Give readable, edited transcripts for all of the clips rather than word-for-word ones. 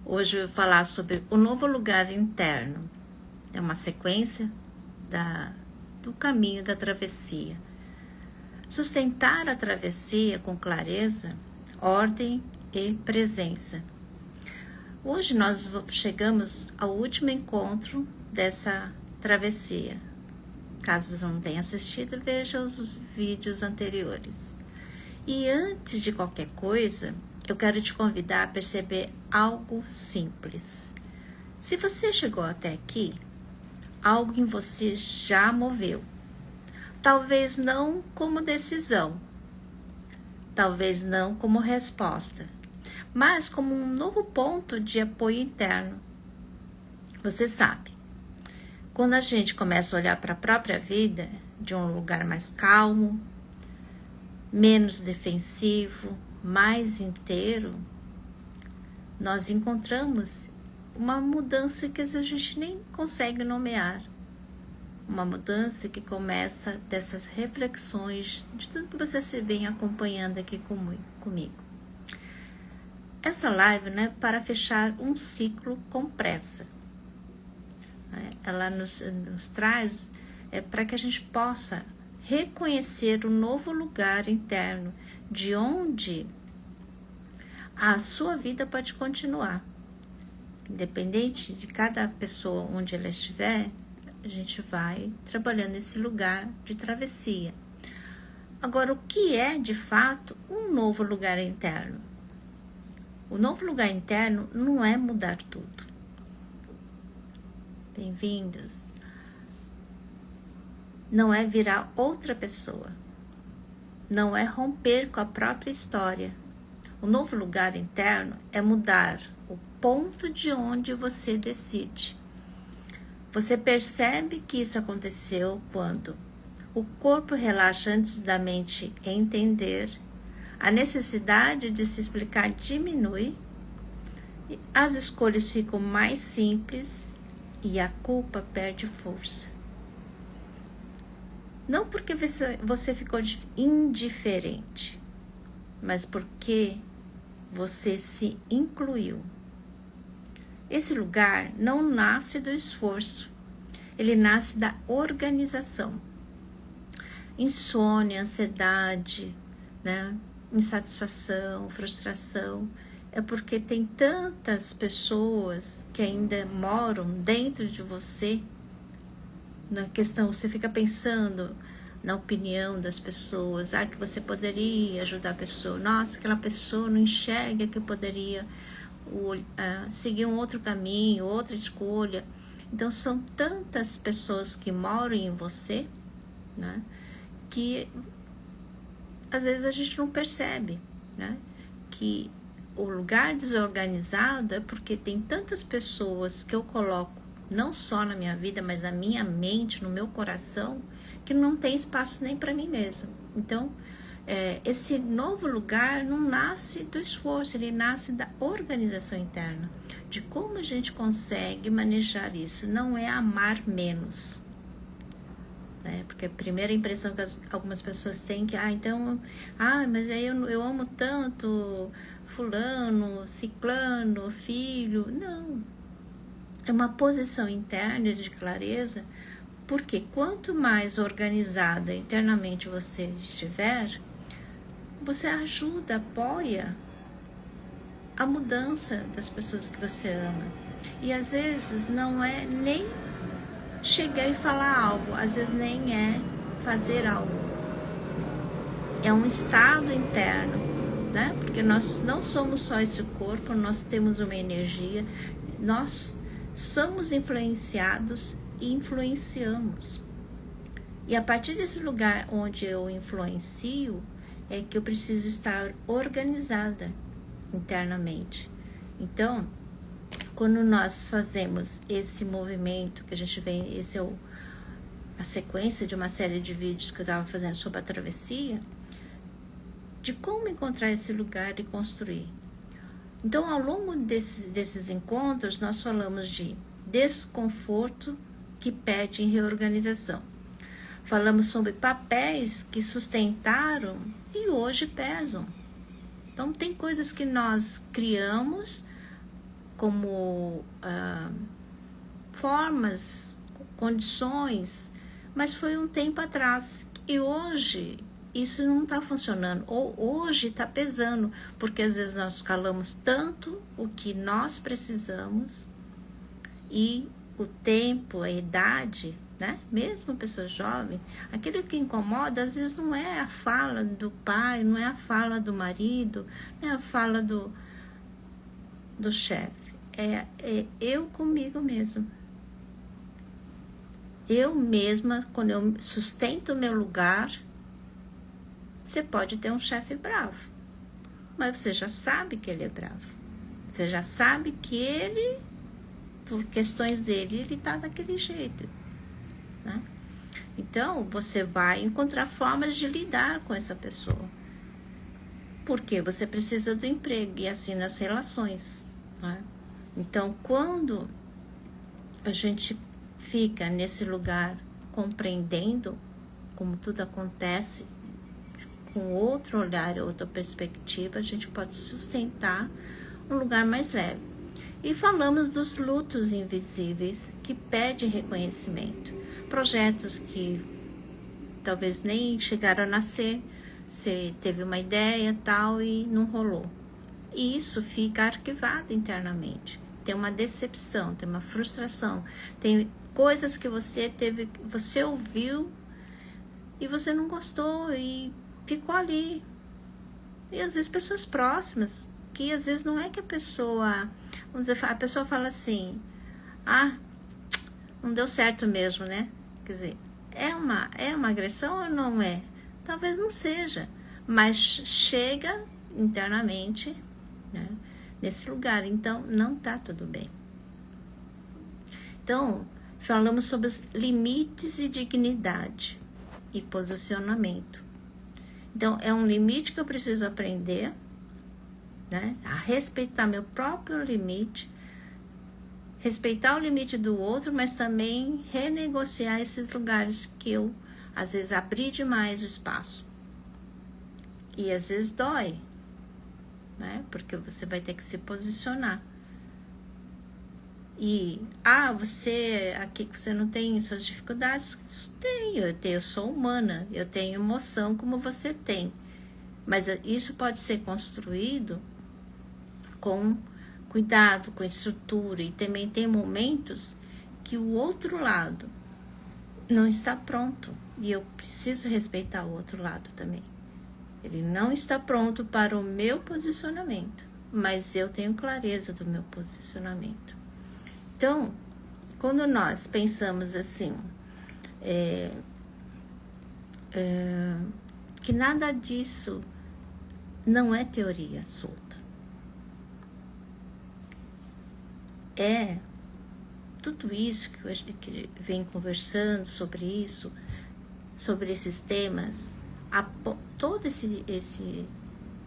Hoje eu vou falar sobre o novo lugar interno. É uma sequência do caminho da travessia. Sustentar a travessia com clareza, ordem e presença. Hoje nós chegamos ao último encontro dessa travessia. Caso você não tenha assistido, veja os vídeos anteriores. E antes de qualquer coisa, eu quero te convidar a perceber algo simples. Se você chegou até aqui, algo em você já moveu. Talvez não como decisão, talvez não como resposta, mas como um novo ponto de apoio interno. Você sabe, quando a gente começa a olhar para a própria vida de um lugar mais calmo, menos defensivo, mais inteiro, nós encontramos uma mudança que a gente nem consegue nomear. Uma mudança que começa dessas reflexões de tudo que você se vem acompanhando aqui comigo. Essa live não é para fechar um ciclo com pressa. Ela nos traz para que a gente possa reconhecer o novo lugar interno de onde a sua vida pode continuar. Independente de cada pessoa onde ela estiver, a gente vai trabalhando esse lugar de travessia. Agora, o que é de fato um novo lugar interno? O novo lugar interno não é mudar tudo. Bem-vindos. Não é virar outra pessoa. Não é romper com a própria história. O novo lugar interno é mudar o ponto de onde você decide. Você percebe que isso aconteceu quando o corpo relaxa antes da mente entender, a necessidade de se explicar diminui, as escolhas ficam mais simples e a culpa perde força. Não porque você ficou indiferente, mas porque você se incluiu. Esse lugar não nasce do esforço, ele nasce da organização. Insônia, ansiedade, insatisfação, frustração, é porque tem tantas pessoas que ainda moram dentro de você. Na questão, você fica pensando na opinião das pessoas, que você poderia ajudar a pessoa, nossa, aquela pessoa não enxerga que eu poderia seguir um outro caminho, outra escolha. Então são tantas pessoas que moram em você, né, que às vezes a gente não percebe, né, que o lugar desorganizado é porque tem tantas pessoas que eu coloco não só na minha vida, mas na minha mente, no meu coração, que não tem espaço nem para mim mesma. Então, esse novo lugar não nasce do esforço, ele nasce da organização interna, de como a gente consegue manejar isso. Não é amar menos, né? Porque a primeira impressão que algumas pessoas têm que, mas aí eu amo tanto fulano, ciclano, filho. Não, é uma posição interna de clareza, porque quanto mais organizada internamente você estiver, você ajuda, apoia a mudança das pessoas que você ama. E às vezes não é nem chegar e falar algo, às vezes nem é fazer algo. É um estado interno, né? Porque nós não somos só esse corpo, nós temos uma energia, nós somos influenciados e influenciamos. E a partir desse lugar onde eu influencio, é que eu preciso estar organizada internamente. Então, quando nós fazemos esse movimento, que a gente vem, esse é a sequência de uma série de vídeos que eu estava fazendo sobre a travessia, de como encontrar esse lugar e construir. Então, ao longo desses encontros, nós falamos de desconforto que pede reorganização. Falamos sobre papéis que sustentaram e hoje pesam. Então, tem coisas que nós criamos como formas, condições, mas foi um tempo atrás. E hoje isso não está funcionando, ou hoje está pesando, porque às vezes nós calamos tanto o que nós precisamos e o tempo, a idade, né? Mesmo a pessoa jovem, aquilo que incomoda às vezes não é a fala do pai, não é a fala do marido, não é a fala do chefe, é eu comigo mesmo. Eu mesma, quando eu sustento o meu lugar, você pode ter um chefe bravo, mas você já sabe que ele é bravo. Você já sabe que ele, por questões dele, ele tá daquele jeito, né? Então, você vai encontrar formas de lidar com essa pessoa. Porque você precisa do emprego e assim nas relações, né? Então, quando a gente fica nesse lugar compreendendo como tudo acontece, com outro olhar, outra perspectiva, a gente pode sustentar um lugar mais leve. E falamos dos lutos invisíveis que pedem reconhecimento. Projetos que talvez nem chegaram a nascer, você teve uma ideia tal e não rolou. E isso fica arquivado internamente. Tem uma decepção, tem uma frustração, tem coisas que você ouviu e você não gostou e ficou ali. E às vezes pessoas próximas, que às vezes não é que a pessoa, vamos dizer, a pessoa fala assim, não deu certo mesmo, né? Quer dizer, é uma agressão ou não é? Talvez não seja, mas chega internamente, né, nesse lugar, então não tá tudo bem. Então, falamos sobre os limites e dignidade e posicionamento. Então, é um limite que eu preciso aprender, né, a respeitar meu próprio limite, respeitar o limite do outro, mas também renegociar esses lugares que eu, às vezes, abri demais o espaço. E às vezes dói, né, porque você vai ter que se posicionar. E, você não tem suas dificuldades? Tenho, eu sou humana, eu tenho emoção como você tem. Mas isso pode ser construído com cuidado, com estrutura. E também tem momentos que o outro lado não está pronto. E eu preciso respeitar o outro lado também. Ele não está pronto para o meu posicionamento, mas eu tenho clareza do meu posicionamento. Então, quando nós pensamos assim, que nada disso não é teoria solta. É tudo isso que a gente vem conversando sobre isso, sobre esses temas, todos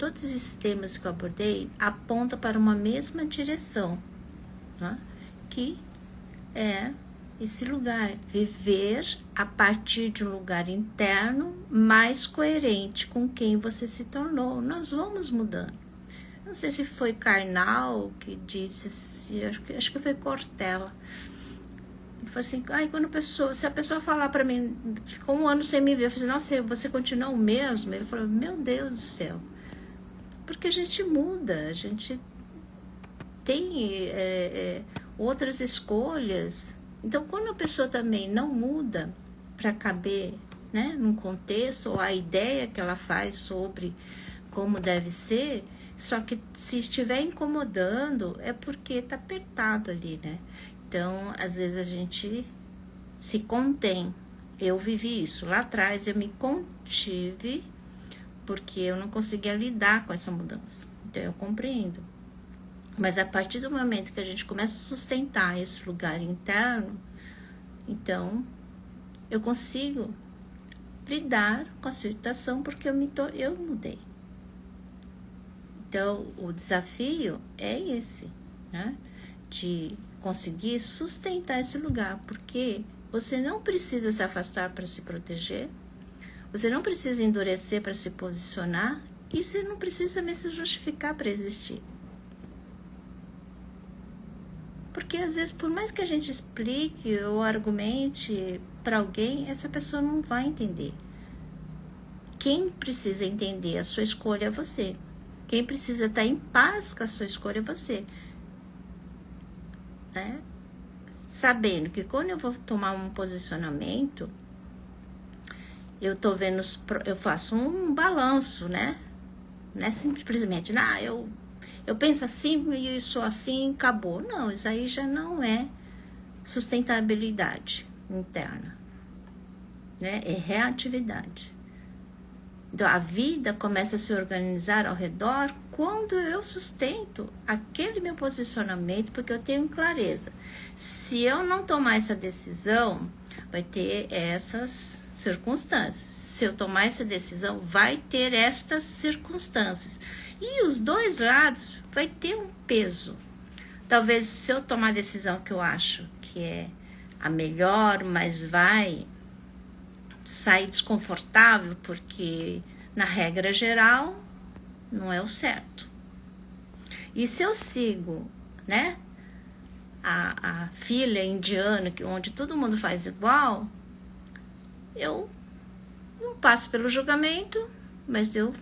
esses temas que eu abordei apontam para uma mesma direção, né? Que é esse lugar, viver a partir de um lugar interno mais coerente com quem você se tornou. Nós vamos mudando. Não sei se foi Karnal que disse assim, acho que foi Cortella. Ele falou assim, se a pessoa falar para mim, ficou um ano sem me ver, eu falei, nossa, você continua o mesmo? Ele falou, meu Deus do céu. Porque a gente muda, a gente tem outras escolhas. Então, quando a pessoa também não muda para caber, né, num contexto, ou a ideia que ela faz sobre como deve ser, só que se estiver incomodando, é porque está apertado ali, né? Então, às vezes a gente se contém. Eu vivi isso. Lá atrás eu me contive porque eu não conseguia lidar com essa mudança. Então, eu compreendo. Mas a partir do momento que a gente começa a sustentar esse lugar interno, então eu consigo lidar com a situação porque eu mudei. Então, o desafio é esse, né? De conseguir sustentar esse lugar, porque você não precisa se afastar para se proteger, você não precisa endurecer para se posicionar, e você não precisa nem se justificar para existir. porque às vezes, por mais que a gente explique ou argumente para alguém, essa pessoa não vai entender. Quem precisa entender a sua escolha é você. Quem precisa estar em paz com a sua escolha é você. Né? Sabendo que quando eu vou tomar um posicionamento, eu tô vendo, eu faço um balanço, né? Não é simplesmente, eu penso assim e sou assim, acabou. Não, isso aí já não é sustentabilidade interna, né? É reatividade. Então, a vida começa a se organizar ao redor quando eu sustento aquele meu posicionamento, porque eu tenho clareza. Se eu não tomar essa decisão, vai ter essas circunstâncias. Se eu tomar essa decisão, vai ter estas circunstâncias. E os dois lados vai ter um peso. Talvez se eu tomar a decisão que eu acho que é a melhor, mas vai sair desconfortável, porque na regra geral não é o certo. E se eu sigo, né, a filha indiana, onde todo mundo faz igual, eu não passo pelo julgamento, mas eu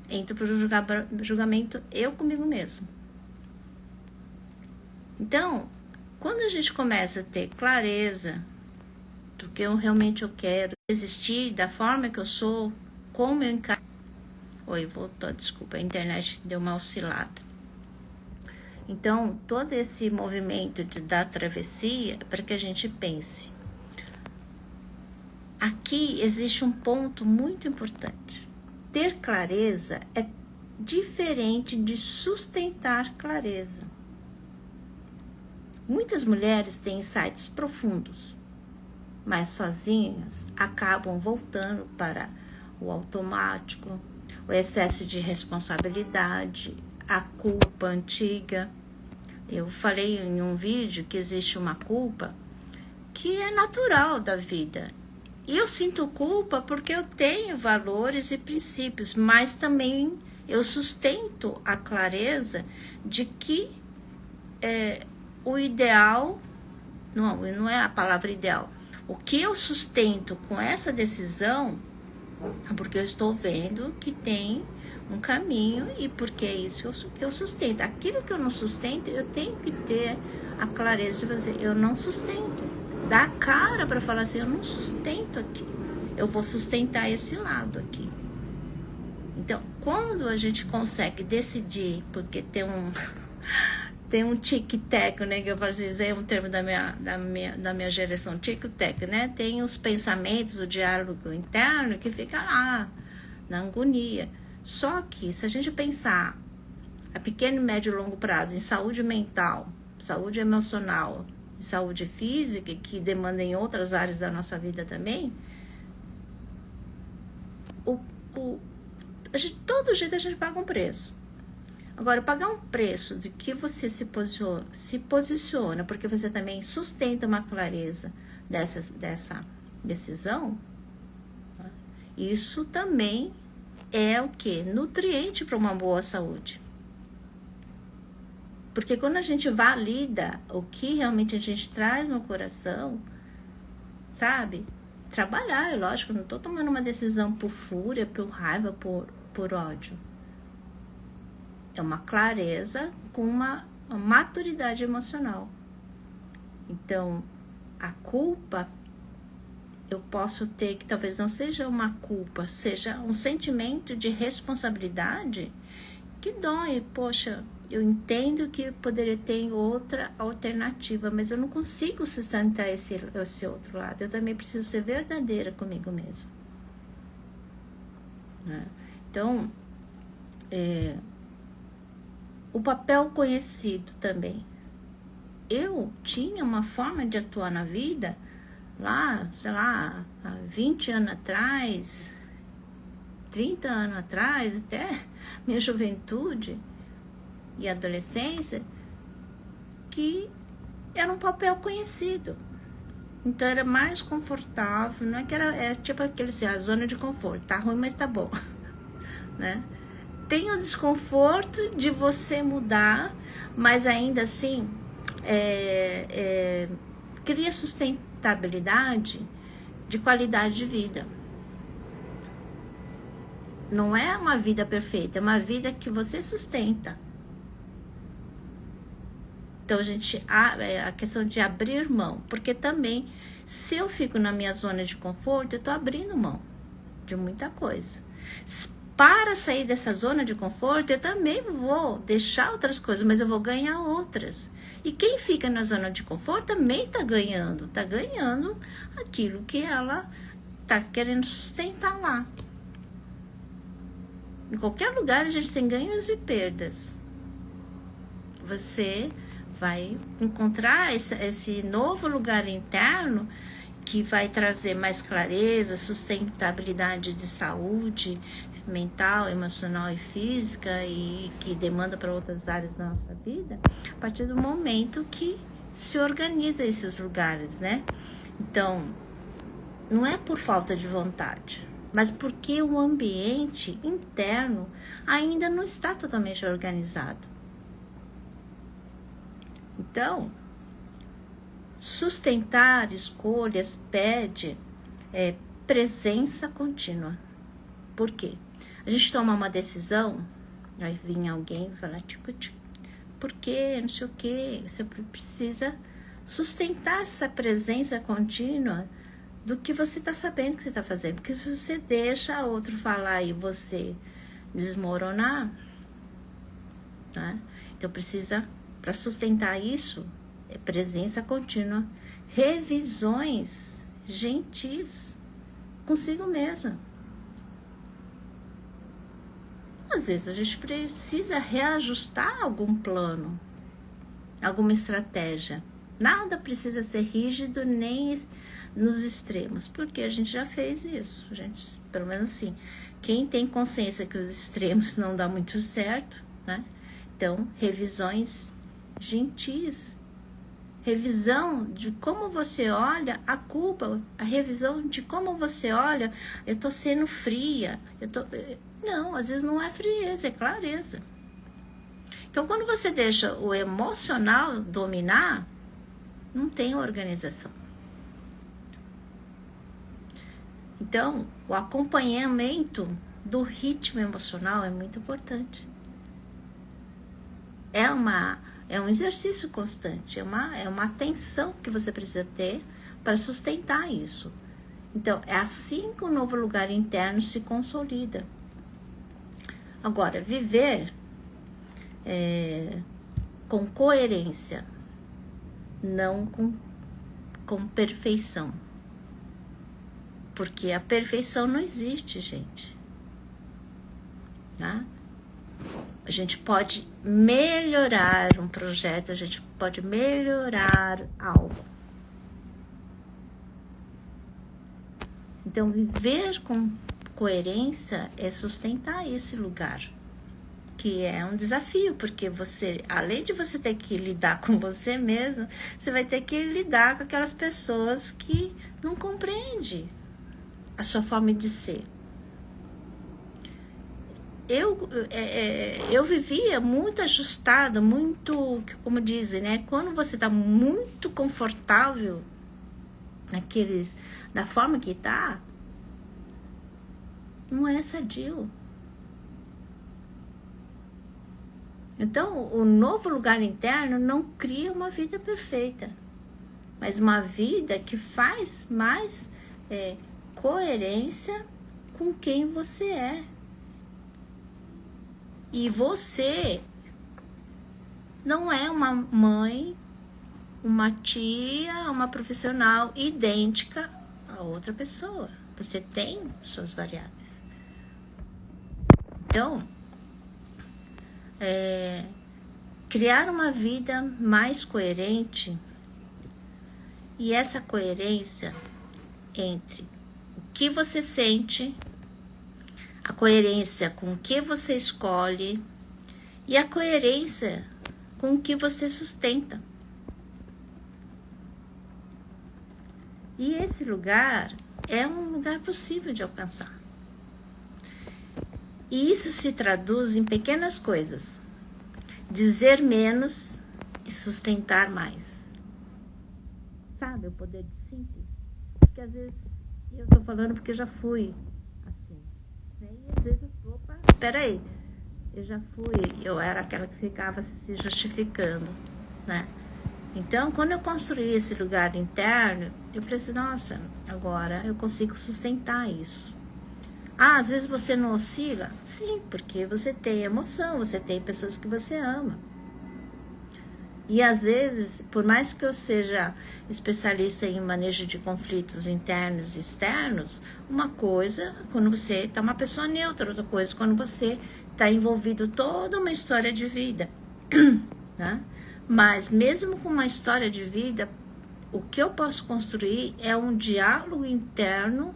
entro pelo julgamento eu comigo mesmo. Então, quando a gente começa a ter clareza do que eu realmente quero, existir da forma que eu sou, como eu encaro. Oi, voltou, desculpa, a internet deu uma oscilada. Então, todo esse movimento da travessia é para que a gente pense. Aqui existe um ponto muito importante. Ter clareza é diferente de sustentar clareza. Muitas mulheres têm insights profundos, mas sozinhas acabam voltando para o automático, o excesso de responsabilidade, a culpa antiga. Eu falei em um vídeo que existe uma culpa que é natural da vida. E eu sinto culpa porque eu tenho valores e princípios, mas também eu sustento a clareza de que o ideal, não é a palavra ideal, o que eu sustento com essa decisão é porque eu estou vendo que tem um caminho e porque é isso que eu sustento. Aquilo que eu não sustento, eu tenho que ter a clareza de fazer, eu não sustento. Dá cara para falar assim, eu não sustento aqui. Eu vou sustentar esse lado aqui. Então, quando a gente consegue decidir, porque tem um tic-tac, né, que eu posso dizer, é um termo da minha geração, tic-tac, né? Tem os pensamentos, o diálogo interno que fica lá, na agonia. Só que, se a gente pensar a pequeno, médio e longo prazo em saúde mental, saúde emocional e saúde física, que demandam em outras áreas da nossa vida também, todo jeito a gente paga um preço. Agora, pagar um preço de que você se posiciona, porque você também sustenta uma clareza dessa decisão, isso também é o quê? Nutriente para uma boa saúde. Porque quando a gente valida o que realmente a gente traz no coração, sabe? Trabalhar, é lógico, não estou tomando uma decisão por fúria, por raiva, por ódio. É uma clareza com uma maturidade emocional. Então, a culpa, eu posso ter que talvez não seja uma culpa, seja um sentimento de responsabilidade que dói. Poxa, eu entendo que poderia ter outra alternativa, mas eu não consigo sustentar esse outro lado. Eu também preciso ser verdadeira comigo mesmo. Né? Então, o papel conhecido também. Eu tinha uma forma de atuar na vida lá, sei lá, há 20 anos atrás, 30 anos atrás, até minha juventude e adolescência, que era um papel conhecido. Então era mais confortável, não é que era tipo aquele assim, a zona de conforto, tá ruim, mas tá bom, né? Tem o desconforto de você mudar, mas ainda assim cria sustentabilidade de qualidade de vida. Não é uma vida perfeita, é uma vida que você sustenta. Então, a questão de abrir mão, porque também, se eu fico na minha zona de conforto, eu tô abrindo mão de muita coisa. Para sair dessa zona de conforto, eu também vou deixar outras coisas, mas eu vou ganhar outras. E quem fica na zona de conforto também tá ganhando aquilo que ela tá querendo sustentar lá. Em qualquer lugar a gente tem ganhos e perdas. Você vai encontrar esse novo lugar interno que vai trazer mais clareza, sustentabilidade de saúde mental, emocional e física, e que demanda para outras áreas da nossa vida, a partir do momento que se organiza esses lugares, né? Então, não é por falta de vontade, mas porque o ambiente interno ainda não está totalmente organizado. Então, sustentar escolhas pede presença contínua. Por quê? A gente toma uma decisão, vai vir alguém e falar, por quê? Não sei o quê. Você precisa sustentar essa presença contínua do que você está sabendo que você está fazendo. Porque se você deixa outro falar e você desmoronar, tá? Então precisa, para sustentar isso, presença contínua, revisões gentis consigo mesma. Às vezes a gente precisa reajustar algum plano, alguma estratégia. Nada precisa ser rígido nem nos extremos, porque a gente já fez isso. A gente, pelo menos assim, quem tem consciência que os extremos não dá muito certo, né? Então, revisões gentis. Revisão de como você olha a culpa, a revisão de como você olha, eu tô sendo fria, Não, às vezes não é frieza, é clareza. Então, quando você deixa o emocional dominar, não tem organização. Então, o acompanhamento do ritmo emocional é muito importante. É um exercício constante, é uma atenção que você precisa ter para sustentar isso. Então, é assim que o novo lugar interno se consolida. Agora, viver com coerência, não com perfeição. Porque a perfeição não existe, gente. Tá? A gente pode melhorar um projeto, a gente pode melhorar algo. Então, viver com coerência é sustentar esse lugar, que é um desafio, porque você, além de você ter que lidar com você mesmo, você vai ter que lidar com aquelas pessoas que não compreendem a sua forma de ser. Eu vivia muito ajustada, muito, como dizem, né? Quando você está muito confortável da forma que está, não é sadio. Então, o novo lugar interno não cria uma vida perfeita, mas uma vida que faz mais coerência com quem você é. E você não é uma mãe, uma tia, uma profissional idêntica a outra pessoa. Você tem suas variáveis. Então, criar uma vida mais coerente, e essa coerência entre o que você sente, a coerência com o que você escolhe e a coerência com o que você sustenta. E esse lugar é um lugar possível de alcançar. E isso se traduz em pequenas coisas. Dizer menos, e sustentar mais. Sabe, o poder de síntese? Porque às vezes, eu tô falando porque eu já fui assim, né? E às vezes eu, opa, peraí, eu era aquela que ficava se justificando, né? Então, quando eu construí esse lugar interno, eu falei assim, nossa, agora eu consigo sustentar isso. Às vezes você não oscila? Sim, porque você tem emoção, você tem pessoas que você ama. E às vezes, por mais que eu seja especialista em manejo de conflitos internos e externos, uma coisa, quando você está uma pessoa neutra, outra coisa, quando você está envolvido toda uma história de vida, né? Mas mesmo com uma história de vida, o que eu posso construir é um diálogo interno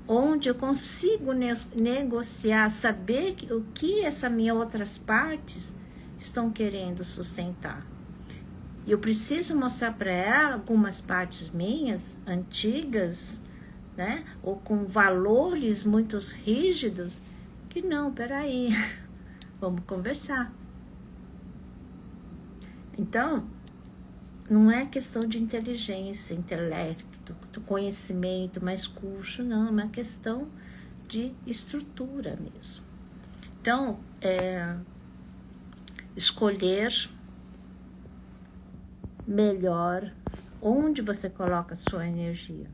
onde eu consigo negociar, saber o que essas minhas outras partes estão querendo sustentar. E eu preciso mostrar para ela algumas partes minhas, antigas, né? Ou com valores muito rígidos, que não, peraí, vamos conversar. Então, não é questão de inteligência, intelecto, do conhecimento, mais curso, não, é uma questão de estrutura mesmo. Então, escolher melhor onde você coloca a sua energia.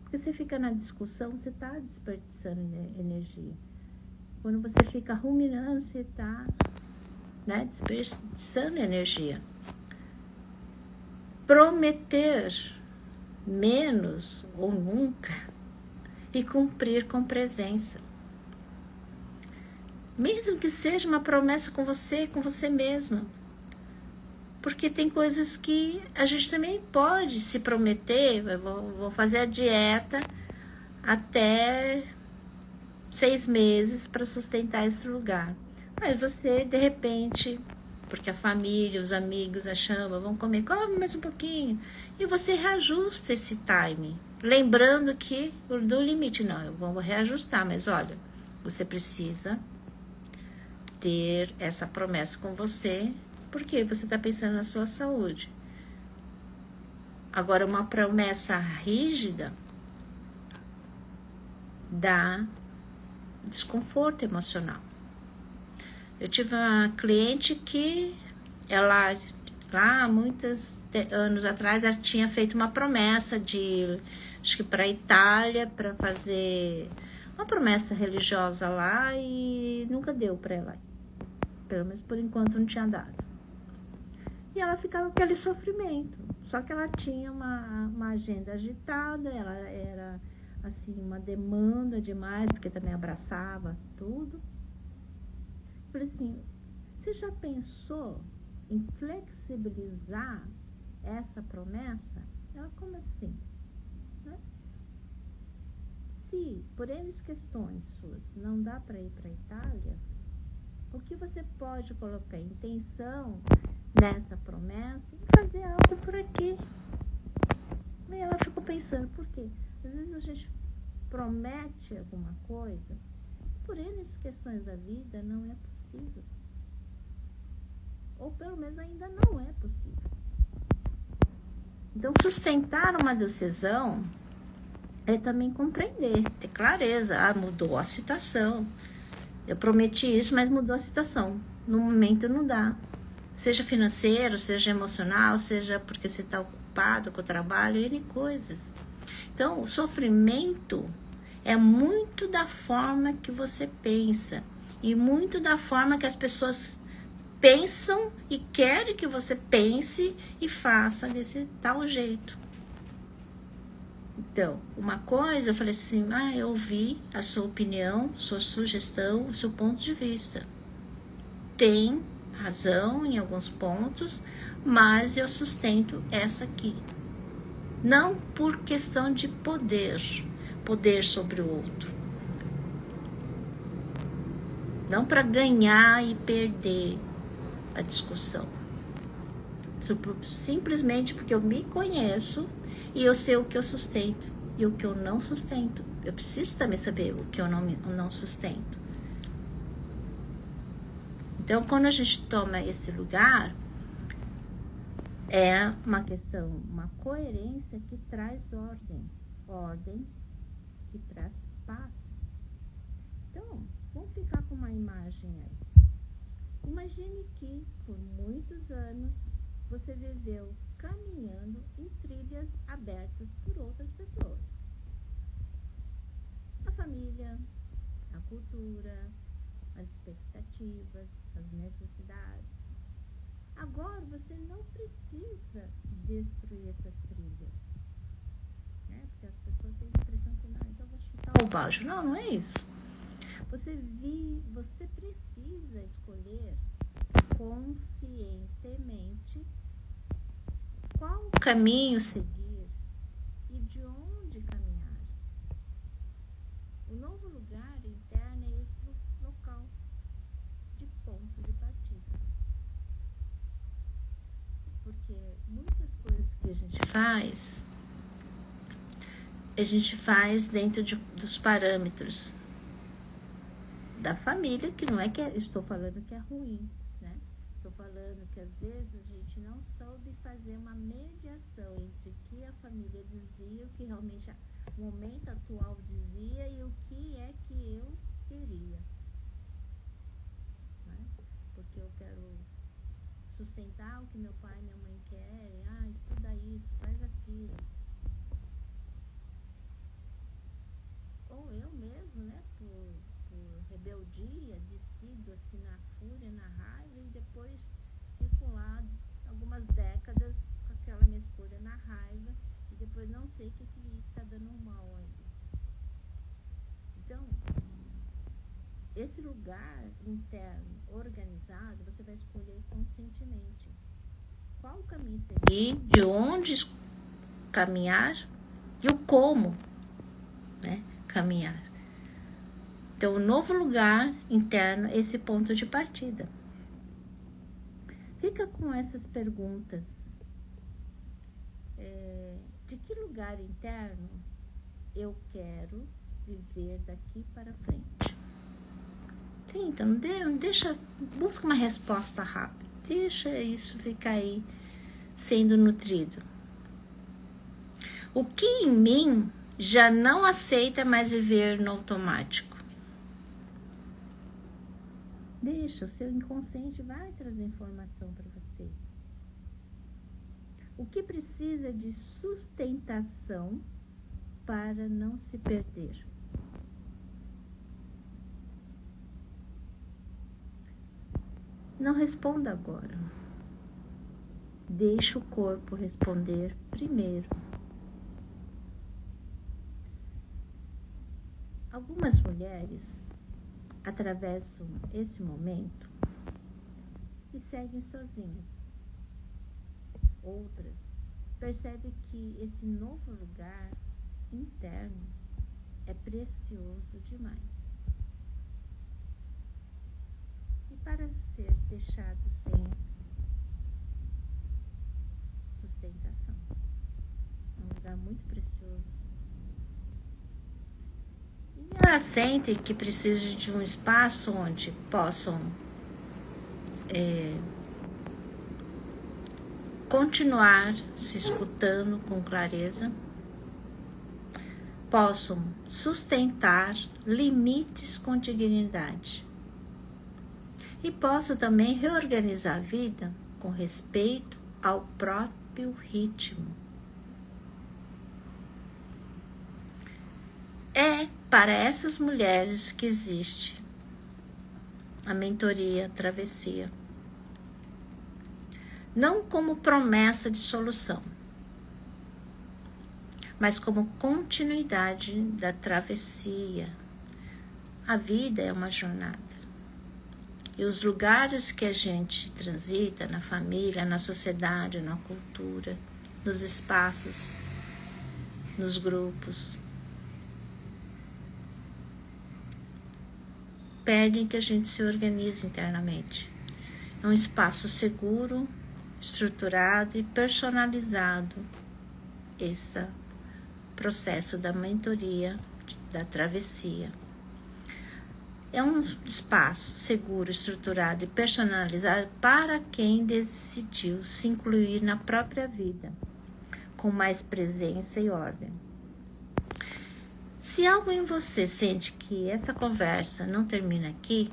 Porque você fica na discussão, você está desperdiçando energia. Quando você fica ruminando, você está, né, desperdiçando energia. Prometer menos ou nunca e cumprir com presença. Mesmo que seja uma promessa com você mesma. Porque tem coisas que a gente também pode se prometer. Eu vou fazer a dieta até 6 meses para sustentar esse lugar. Mas você, de repente, porque a família, os amigos, a chama, vão comer, come mais um pouquinho. E você reajusta esse time. Lembrando que do limite, não, eu vou reajustar, mas olha, você precisa ter essa promessa com você, porque você está pensando na sua saúde. Agora, uma promessa rígida dá desconforto emocional. Eu tive uma cliente que ela, lá muitos anos atrás, ela tinha feito uma promessa de, acho que para a Itália, para fazer uma promessa religiosa lá e nunca deu para ela. Pelo menos por enquanto não tinha dado. E ela ficava com aquele sofrimento. Só que ela tinha uma agenda agitada, ela era assim, uma demanda demais, porque também abraçava tudo. Falei assim, você já pensou em flexibilizar essa promessa? Ela, como assim? Né? Se, por N questões suas, não dá para ir para a Itália, o que você pode colocar em intenção nessa promessa e fazer algo por aqui? E ela ficou pensando, por quê? Às vezes a gente promete alguma coisa, por N questões da vida não é possível. Ou pelo menos ainda não é possível. Então, sustentar uma decisão é também compreender, ter clareza. Mudou a situação. Eu prometi isso, mas mudou a situação. No momento não dá. Seja financeiro, seja emocional, seja porque você está ocupado com o trabalho, N coisas. Então, o sofrimento é muito da forma que você pensa e muito da forma que as pessoas pensam e querem que você pense e faça desse tal jeito. Então, uma coisa, eu falei assim, eu ouvi a sua opinião, sua sugestão, o seu ponto de vista. Tem razão em alguns pontos, mas eu sustento essa aqui. Não por questão de poder sobre o outro. Não para ganhar e perder a discussão. Simplesmente porque eu me conheço e eu sei o que eu sustento e o que eu não sustento. Eu preciso também saber o que eu não sustento. Então, quando a gente toma esse lugar, É uma questão, uma coerência que traz ordem que traz paz. Então, vamos ficar com uma imagem aí. Imagine que por muitos anos você viveu caminhando em trilhas abertas por outras pessoas. A família, a cultura, as expectativas, as necessidades. Agora você não precisa destruir essas trilhas. Porque as pessoas têm a impressão que não, então eu vou chutar o balde. Não, não é isso. Você precisa escolher conscientemente qual caminho seguir e de onde caminhar. O novo lugar interno é esse local de ponto de partida. Porque muitas coisas que a gente faz dentro dos parâmetros da família, que não é que estou falando que é ruim, né? Estou falando que às vezes a gente não soube fazer uma mediação entre o que a família dizia, o que realmente o momento atual dizia e o que é que eu queria, né? Porque eu quero sustentar o que meu pai e minha mãe querem, estuda isso, faz aquilo. Ou eu mesmo, né, por rebeldia, decido assim na fúria, na raiva e depois fico lá algumas décadas com aquela minha escolha na raiva e depois não sei o que está dando mal aí. Então, esse lugar interno organizado, você vai escolher conscientemente qual o caminho seguir, de onde caminhar e o como, né, caminhar. Então, o novo lugar interno é esse ponto de partida. Fica com essas perguntas. De que lugar interno eu quero viver daqui para frente? Tenta, não deixa, busca uma resposta rápida. Deixa isso ficar aí sendo nutrido. O que em mim já não aceita mais viver no automático? Deixa, o seu inconsciente vai trazer informação para você. O que precisa de sustentação para não se perder? Não responda agora. Deixa o corpo responder primeiro. Algumas mulheres atravessam esse momento e seguem sozinhas. Outras percebem que esse novo lugar interno é precioso demais. E para ser deixado sem sustentação, é um lugar muito precioso. E elas sentem que precisam de um espaço onde possam continuar se escutando com clareza, possam sustentar limites com dignidade e possam também reorganizar a vida com respeito ao próprio ritmo. É para essas mulheres que existe a mentoria Travessia. Não como promessa de solução, mas como continuidade da travessia. A vida é uma jornada. E os lugares que a gente transita, na família, na sociedade, na cultura, nos espaços, nos grupos, pedem que a gente se organize internamente. É um espaço seguro, estruturado e personalizado, esse processo da mentoria, da travessia. É um espaço seguro, estruturado e personalizado para quem decidiu se incluir na própria vida, com mais presença e ordem. Se algo em você sente que essa conversa não termina aqui,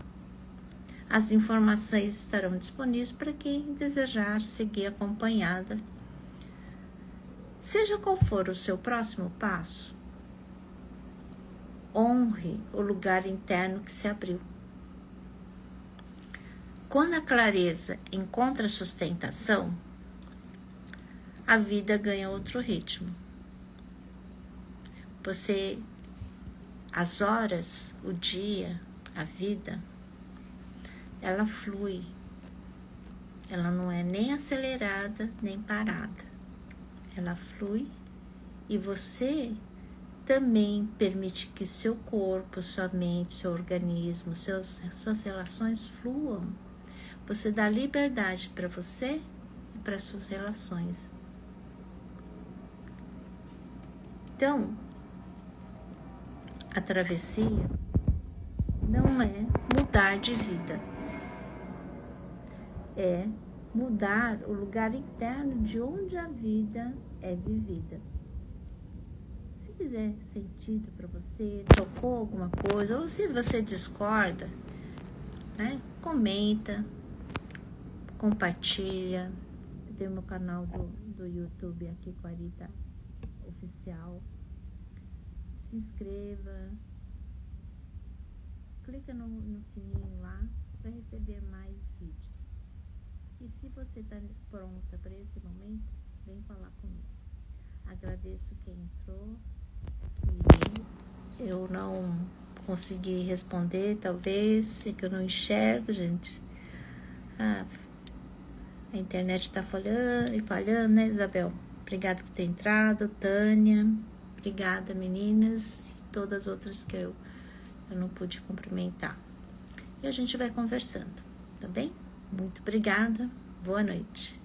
as informações estarão disponíveis para quem desejar seguir acompanhada. Seja qual for o seu próximo passo, honre o lugar interno que se abriu. Quando a clareza encontra sustentação, a vida ganha outro ritmo. As horas, o dia, a vida, ela flui. Ela não é nem acelerada, nem parada. Ela flui e você também permite que seu corpo, sua mente, seu organismo, suas relações fluam. Você dá liberdade para você e para suas relações. Então, a travessia não é mudar de vida. É mudar o lugar interno de onde a vida é vivida. Se fizer sentido para você, tocou alguma coisa, ou se você discorda, né, comenta, compartilha. Tem o meu canal do YouTube aqui, Quarita Oficial. Se inscreva, clica no sininho lá para receber mais vídeos. E se você está pronta para esse momento, vem falar comigo. Agradeço quem entrou, que eu não consegui responder, talvez, é que eu não enxergo, gente. A internet está falhando, né, Isabel? Obrigada por ter entrado, Tânia. Obrigada, meninas, e todas as outras que eu não pude cumprimentar. E a gente vai conversando, tá bem? Muito obrigada, boa noite.